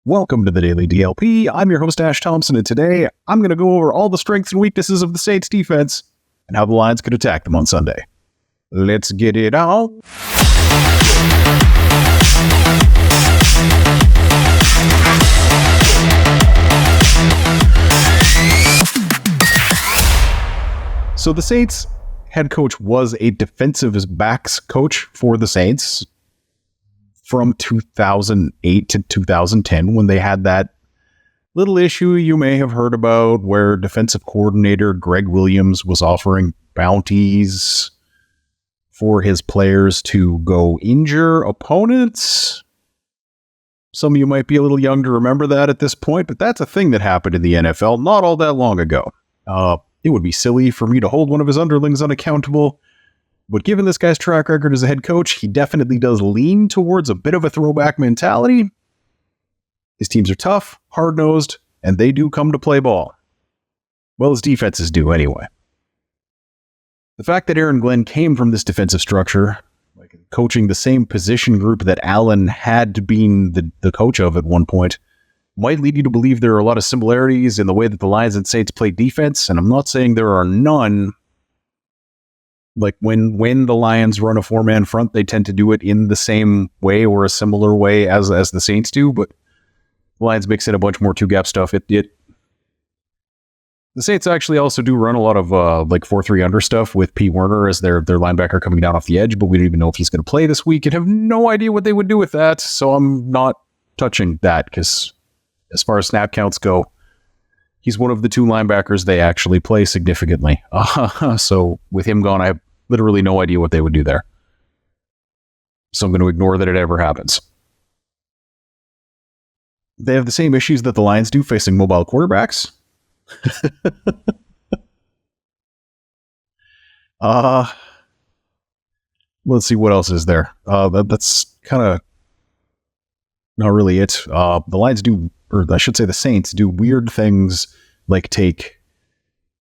Welcome to the Daily DLP. I'm your host, Ash Thompson, and today I'm going to go over all the strengths and weaknesses of the Saints defense and how the Lions could attack them on Sunday. Let's get it on. So the Saints head coach was a defensive backs coach for the Saints from 2008 to 2010, when they had that little issue you may have heard about where defensive coordinator Greg Williams was offering bounties for his players to go injure opponents. Some of you might be a little young to remember that at this point, but that's a thing that happened in the NFL not all that long ago. It would be silly for me to hold one of his underlings unaccountable, but given this guy's track record as a head coach, he definitely does lean towards a bit of a throwback mentality. His teams are tough, hard-nosed, and they do come to play ball. Well, his defenses do anyway. The fact that Aaron Glenn came from this defensive structure, like coaching the same position group that Allen had been the coach of at one point, might lead you to believe there are a lot of similarities in the way that the Lions and Saints play defense, and I'm not saying there are none. Like when the Lions run a four-man front, they tend to do it in the same way or a similar way as the Saints do, but the Lions mix in a bunch more two-gap stuff. The Saints actually also do run a lot of 4-3 under stuff with P. Werner as their linebacker coming down off the edge, but we don't even know if he's going to play this week and have no idea what they would do with that, so I'm not touching that because as far as snap counts go, he's one of the two linebackers they actually play significantly. So with him gone, I have literally no idea what they would do there. So I'm going to ignore that it ever happens. They have the same issues that the Lions do facing mobile quarterbacks. Let's see what else is there. That's kind of not really it. The Lions do, or I should say the Saints do weird things like take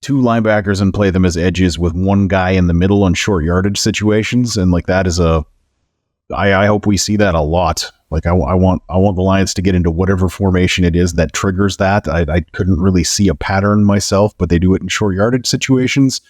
two linebackers and play them as edges with one guy in the middle on short yardage situations. And like that is I hope we see that a lot. Like I want the Lions to get into whatever formation it is that triggers that. I couldn't really see a pattern myself, but they do it in short yardage situations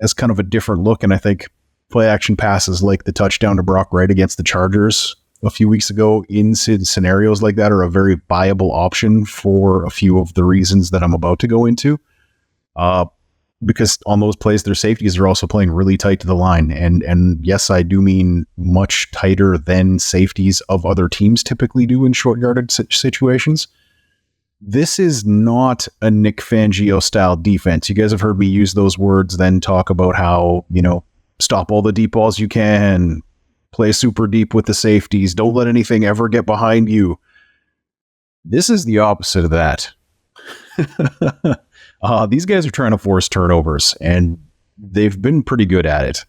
as kind of a different look. And I think play action passes like the touchdown to Brock Wright against the Chargers a few weeks ago in scenarios like that are a very viable option for a few of the reasons that I'm about to go into. Because on those plays, their safeties are also playing really tight to the line. And yes, I do mean much tighter than safeties of other teams typically do in short yardage situations. This is not a Nick Fangio style defense. You guys have heard me use those words, then talk about how, stop all the deep balls you can, play super deep with the safeties, don't let anything ever get behind you. This is the opposite of that. These guys are trying to force turnovers, and they've been pretty good at it.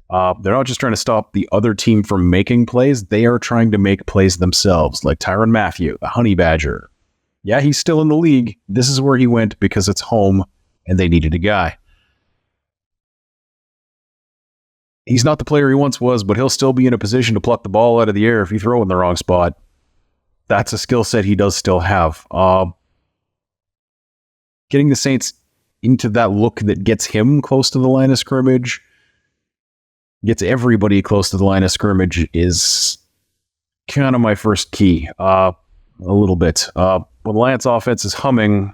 They're not just trying to stop the other team from making plays. They are trying to make plays themselves, like Tyrann Mathieu, the Honey Badger. Yeah, he's still in the league. This is where he went because it's home, and they needed a guy. He's not the player he once was, but he'll still be in a position to pluck the ball out of the air if you throw in the wrong spot. That's a skill set he does still have. Getting the Saints into that look that gets him close to the line of scrimmage, gets everybody close to the line of scrimmage is kind of my first key, a little bit. When the Lions offense is humming,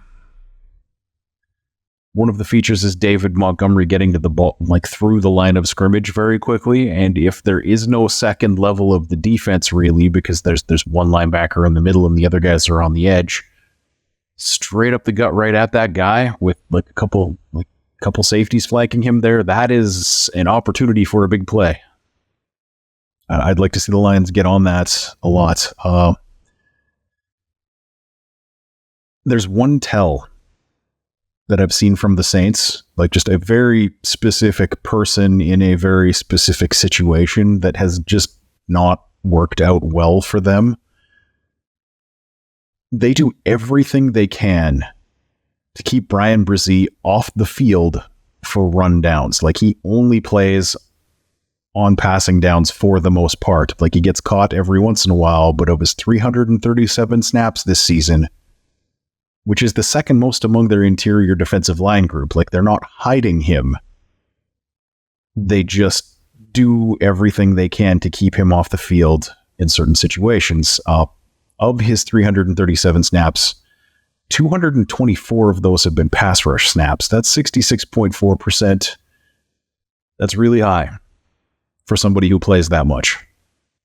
one of the features is David Montgomery getting to the ball, like through the line of scrimmage very quickly. And if there is no second level of the defense really, because there's one linebacker in the middle and the other guys are on the edge, straight up the gut right at that guy with like a couple safeties flanking him there, that is an opportunity for a big play. I'd like to see the Lions get on that a lot. There's one tell that I've seen from the Saints, like just a very specific person in a very specific situation that has just not worked out well for them. They do everything they can to keep Brian Brzee off the field for rundowns. Like he only plays on passing downs for the most part. Like, he gets caught every once in a while, but of his 337 snaps this season, which is the second most among their interior defensive line group, like, they're not hiding him. They just do everything they can to keep him off the field in certain situations. Of his 337 snaps, 224 of those have been pass rush snaps. That's 66.4%. That's really high for somebody who plays that much.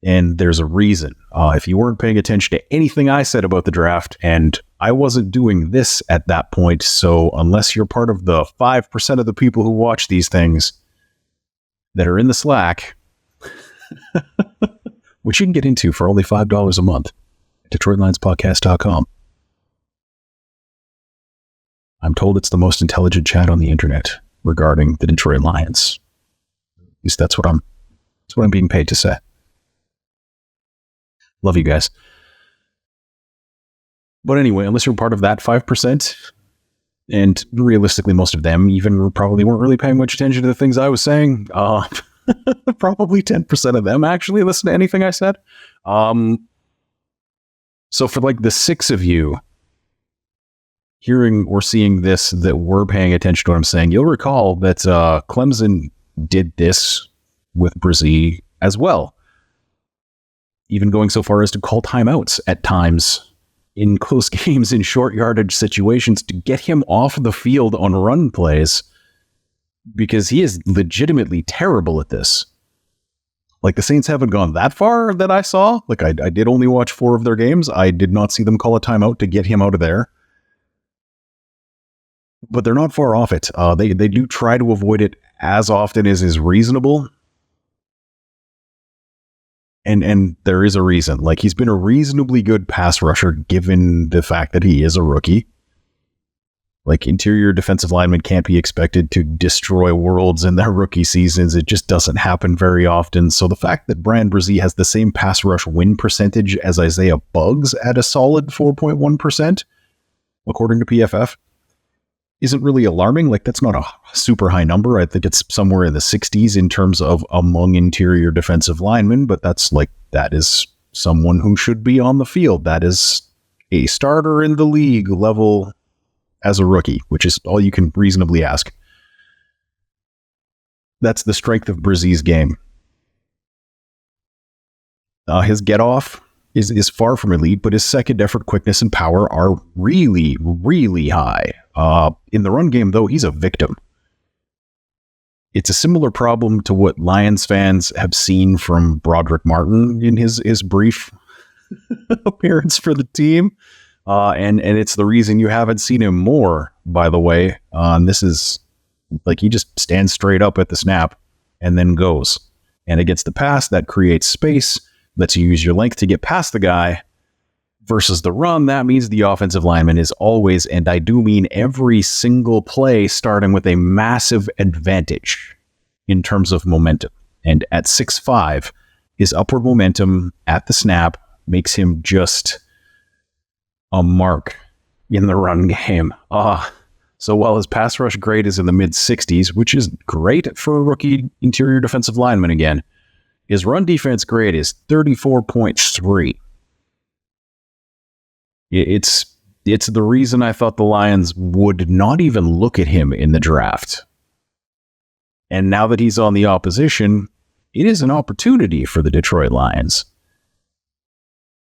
And there's a reason. If you weren't paying attention to anything I said about the draft, and I wasn't doing this at that point, so unless you're part of the 5% of the people who watch these things that are in the Slack, which you can get into for only $5 a month, DetroitLionsPodcast.com. I'm told it's the most intelligent chat on the internet regarding the Detroit Lions. At least that's what I'm being paid to say. Love you guys. But anyway, unless you're part of that 5%, and realistically most of them even probably weren't really paying much attention to the things I was saying, probably 10% of them actually listen to anything I said. So for like the 6 of you hearing or seeing this that were paying attention to what I'm saying, you'll recall that Clemson did this with Brzee as well. Even going so far as to call timeouts at times in close games in short yardage situations to get him off the field on run plays, because he is legitimately terrible at this. Like, the Saints haven't gone that far that I saw. Like, I did only watch 4 of their games. I did not see them call a timeout to get him out of there. But they're not far off it. They do try to avoid it as often as is reasonable. And there is a reason. Like, he's been a reasonably good pass rusher given the fact that he is a rookie. Like, interior defensive linemen can't be expected to destroy worlds in their rookie seasons. It just doesn't happen very often. So the fact that Brian Brzee has the same pass rush win percentage as Isaiah Buggs at a solid 4.1%, according to PFF, isn't really alarming. Like, that's not a super high number. I think it's somewhere in the 60s in terms of among interior defensive linemen, but that is someone who should be on the field. That is a starter in the league level as a rookie, which is all you can reasonably ask. That's the strength of Brzee's game. His get-off is far from elite, but his second effort quickness and power are really, really high. In the run game, though, he's a victim. It's a similar problem to what Lions fans have seen from Broderick Martin in his brief appearance for the team. And it's the reason you haven't seen him more, by the way. This is like, he just stands straight up at the snap and then goes. And against the pass, that creates space, lets you use your length to get past the guy. Versus the run, that means the offensive lineman is always, and I do mean every single play, starting with a massive advantage in terms of momentum. And at 6'5", his upward momentum at the snap makes him just a mark in the run game. So while his pass rush grade is in the mid-60s, which is great for a rookie interior defensive lineman again, his run defense grade is 34.3. It's the reason I thought the Lions would not even look at him in the draft. And now that he's on the opposition, it is an opportunity for the Detroit Lions.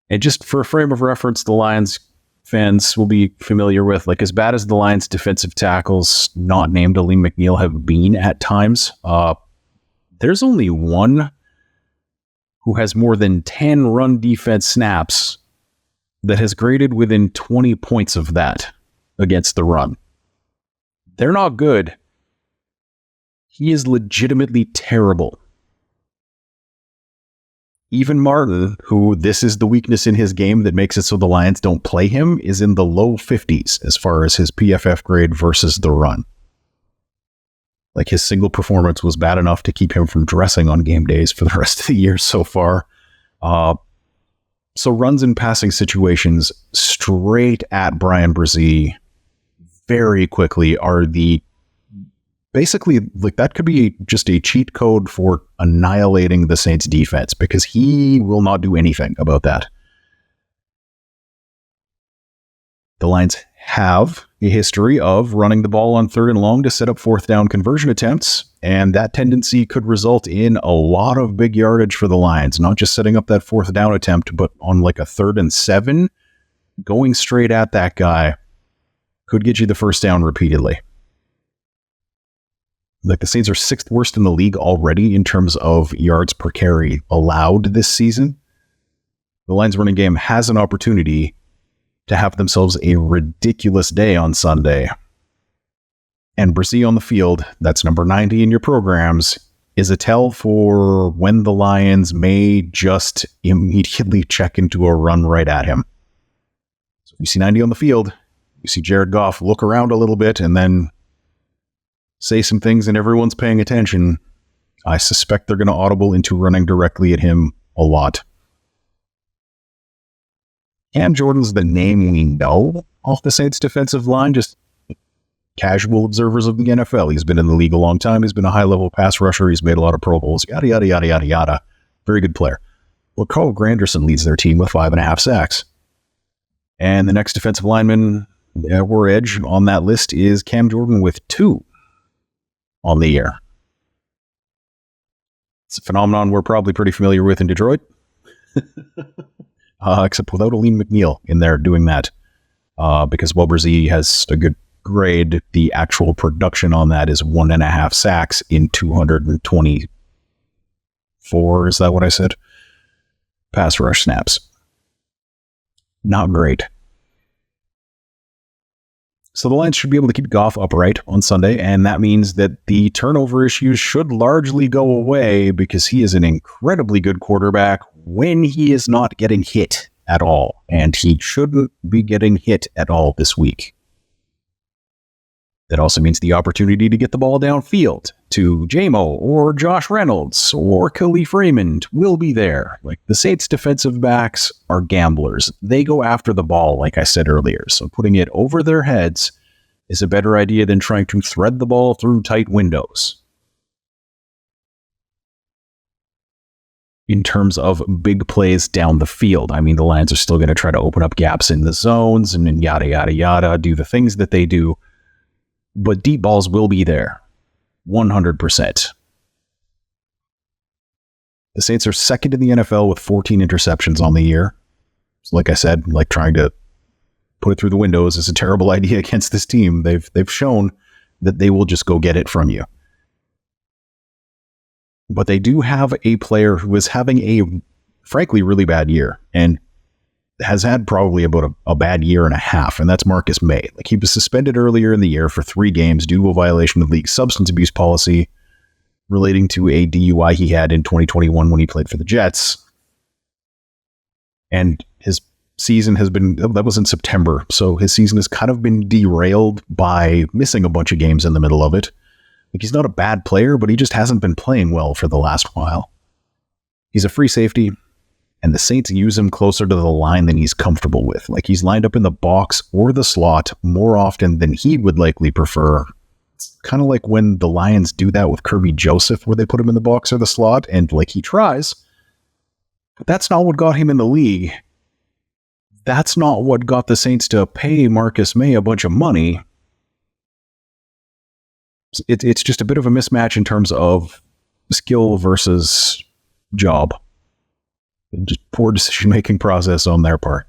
And just for a frame of reference, the Lions fans will be familiar with, like, as bad as the Lions defensive tackles not named Aleem McNeil have been at times, there's only one who has more than 10 run defense snaps that has graded within 20 points of that against the run. They're not good. He is legitimately terrible. Even Martin, who this is the weakness in his game that makes it so the Lions don't play him, is in the low 50s as far as his PFF grade versus the run. Like, his single performance was bad enough to keep him from dressing on game days for the rest of the year so far. So runs and passing situations straight at Brian Brzee very quickly are the basically, like, that could be just a cheat code for annihilating the Saints defense, because he will not do anything about that. The Lions have a history of running the ball on 3rd and long to set up 4th down conversion attempts, and that tendency could result in a lot of big yardage for the Lions, not just setting up that 4th down attempt, but on like a 3rd and 7, going straight at that guy could get you the first down repeatedly. Like, the Saints are 6th worst in the league already in terms of yards per carry allowed this season. The Lions running game has an opportunity to have themselves a ridiculous day on Sunday. And Brzee on the field, that's number 90 in your programs, is a tell for when the Lions may just immediately check into a run right at him. So you see 90 on the field, you see Jared Goff look around a little bit and then say some things and everyone's paying attention. I suspect they're going to audible into running directly at him a lot. Cam Jordan's the name we know off the Saints defensive line, just casual observers of the NFL. He's been in the league a long time. He's been a high-level pass rusher. He's made a lot of Pro Bowls, yada, yada, yada, yada, yada. Very good player. Well, Carl Granderson leads their team with 5.5 sacks. And the next defensive lineman or edge on that list is Cam Jordan with 2 on the year. It's a phenomenon we're probably pretty familiar with in Detroit. Except without Aleem McNeil in there doing that. Because while Brzee has a good grade, the actual production on that is 1.5 sacks in 224, is that what I said? Pass rush snaps. Not great. So the Lions should be able to keep Goff upright on Sunday, and that means that the turnover issues should largely go away, because he is an incredibly good quarterback when he is not getting hit at all, and he shouldn't be getting hit at all this week. That also means the opportunity to get the ball downfield to J-Mo or Josh Reynolds or Khalif Raymond will be there. Like, the Saints defensive backs are gamblers. They go after the ball, like I said earlier. So putting it over their heads is a better idea than trying to thread the ball through tight windows. In terms of big plays down the field, I mean, the Lions are still going to try to open up gaps in the zones and yada, yada, yada, do the things that they do. But deep balls will be there. 100%. The Saints are 2nd in the NFL with 14 interceptions on the year. So like I said, like, trying to put it through the windows is a terrible idea against this team. They've shown that they will just go get it from you. But they do have a player who is having a, frankly, really bad year, and has had probably about a bad year and a half, and that's Marcus May. Like, he was suspended earlier in the year for 3 games due to a violation of league substance abuse policy relating to a DUI he had in 2021 when he played for the Jets. And his season has been, that was in September, so his season has kind of been derailed by missing a bunch of games in the middle of it. Like, he's not a bad player, but he just hasn't been playing well for the last while. He's a free safety, and the Saints use him closer to the line than he's comfortable with. Like, he's lined up in the box or the slot more often than he would likely prefer. It's kind of like when the Lions do that with Kirby Joseph, where they put him in the box or the slot, and like, he tries. But that's not what got him in the league. That's not what got the Saints to pay Marcus May a bunch of money. It's just a bit of a mismatch in terms of skill versus job. Just poor decision-making process on their part.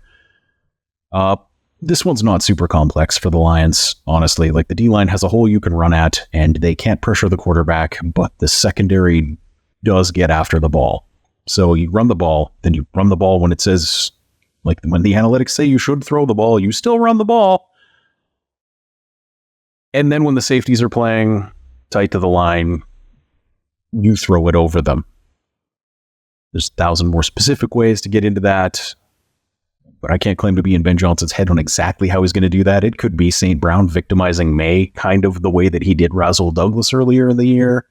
This one's not super complex for the Lions, honestly. Like, the D-line has a hole you can run at, and they can't pressure the quarterback, but the secondary does get after the ball. So you run the ball, then you run the ball when it says, like, when the analytics say you should throw the ball, you still run the ball. And then when the safeties are playing tight to the line, you throw it over them. There's 1,000 more specific ways to get into that, but I can't claim to be in Ben Johnson's head on exactly how he's going to do that. It could be St. Brown victimizing May, kind of the way that he did Rasul Douglas earlier in the year.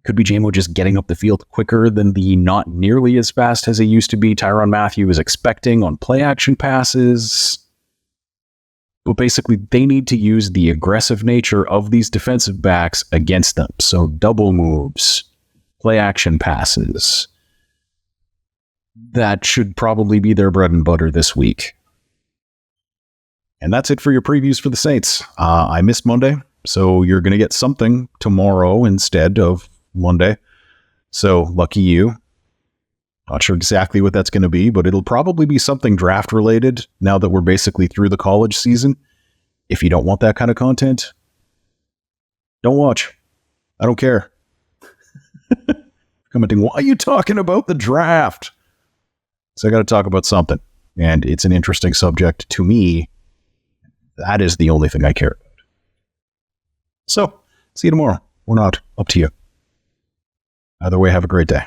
Could be J-Mo just getting up the field quicker than the not nearly as fast as he used to be Tyrann Mathieu was expecting on play-action passes. But basically, they need to use the aggressive nature of these defensive backs against them. So double moves, play action passes. That should probably be their bread and butter this week. And that's it for your previews for the Saints. I missed Monday, so you're going to get something tomorrow instead of Monday. So lucky you. Not sure exactly what that's going to be, but it'll probably be something draft related now that we're basically through the college season. If you don't want that kind of content, don't watch. I don't care. Commenting, why are you talking about the draft? So I got to talk about something. And it's an interesting subject to me. That is the only thing I care about. So, see you tomorrow. Or not. Up to you. Either way, have a great day.